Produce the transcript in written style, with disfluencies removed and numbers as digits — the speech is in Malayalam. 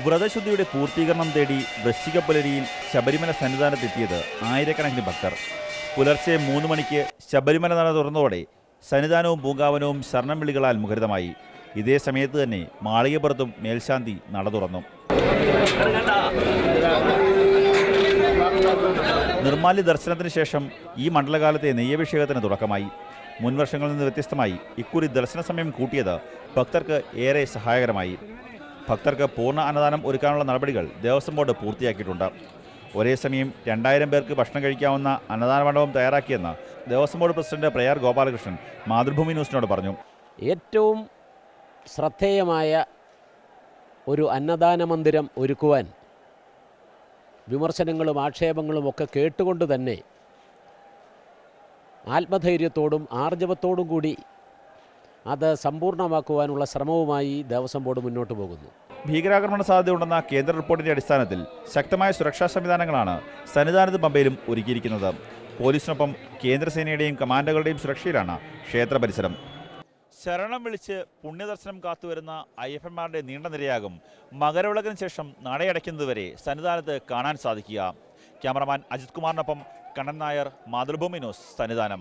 വ്രതശുദ്ധിയുടെ പൂർത്തീകരണം തേടി വൃശ്ചിക പുലരിയിൽ ശബരിമല സന്നിധാനത്തെത്തിയത് ആയിരക്കണക്കിന് ഭക്തർ. പുലർച്ചെ 3 മണിക്ക് ശബരിമല നട തുറന്നതോടെ സന്നിധാനവും പൂങ്കാവനവും ശരണം വിളികളാൽ മുഖരിതമായി. ഇതേ സമയത്ത് തന്നെ മാളികപ്പുറത്തും മേൽശാന്തി നട തുറന്നു. നിർമ്മാല്യ ദർശനത്തിന് ശേഷം ഈ മണ്ഡലകാലത്തെ നെയ്യഭിഷേകത്തിന് തുടക്കമായി. മുൻവർഷങ്ങളിൽ നിന്ന് വ്യത്യസ്തമായി ഇക്കുറി ദർശന സമയം കൂട്ടിയത് ഭക്തർക്ക് ഏറെ സഹായകരമായി. ഭക്തർക്ക് പൂർണ്ണ അന്നദാനം ഒരുക്കാനുള്ള നടപടികൾ ദേവസ്വം ബോർഡ് പൂർത്തിയാക്കിയിട്ടുണ്ട്. ഒരേ സമയം 2000 പേർക്ക് ഭക്ഷണം കഴിക്കാവുന്ന അന്നദാന മണ്ഡപം തയ്യാറാക്കിയെന്ന് ദേവസ്വം ബോർഡ് പ്രസിഡന്റ് പ്രയാർ ഗോപാലകൃഷ്ണൻ മാതൃഭൂമി ന്യൂസിനോട് പറഞ്ഞു. ഏറ്റവും ശ്രദ്ധേയമായ ഒരു അന്നദാന മന്ദിരം ഒരുക്കുവാൻ വിമർശനങ്ങളും ആക്ഷേപങ്ങളും ഒക്കെ കേട്ടുകൊണ്ട് തന്നെ ആത്മധൈര്യത്തോടും ആർജവത്തോടും കൂടി അത് സമ്പൂർണ്ണമാക്കുവാനുള്ള ശ്രമവുമായി ദേവസ്വം ബോർഡ് മുന്നോട്ട് പോകുന്നു. ഭീകരാക്രമണ സാധ്യതയുണ്ടെന്ന കേന്ദ്ര റിപ്പോർട്ടിന്റെ അടിസ്ഥാനത്തിൽ ശക്തമായ സുരക്ഷാ സംവിധാനങ്ങളാണ് സന്നിധാനത്തും പമ്പയിലും ഒരുക്കിയിരിക്കുന്നത്. പോലീസിനൊപ്പം കേന്ദ്രസേനയുടെയും കമാൻഡോകളുടെയും സുരക്ഷയിലാണ് ക്ഷേത്ര പരിസരം. ശരണം വിളിച്ച് പുണ്യദർശനം കാത്തുവരുന്ന അയ്യപ്പന്മാരുടെ നീണ്ട നിരയാകും മകരവിളക്കിന് ശേഷം നടയടയ്ക്കുന്നതുവരെ സന്നിധാനത്ത് കാണാൻ സാധിക്കുക. ക്യാമറമാൻ അജിത് കുമാറിനൊപ്പം കണ്ണൻ നായർ, മാതൃഭൂമി ന്യൂസ്, സന്നിധാനം.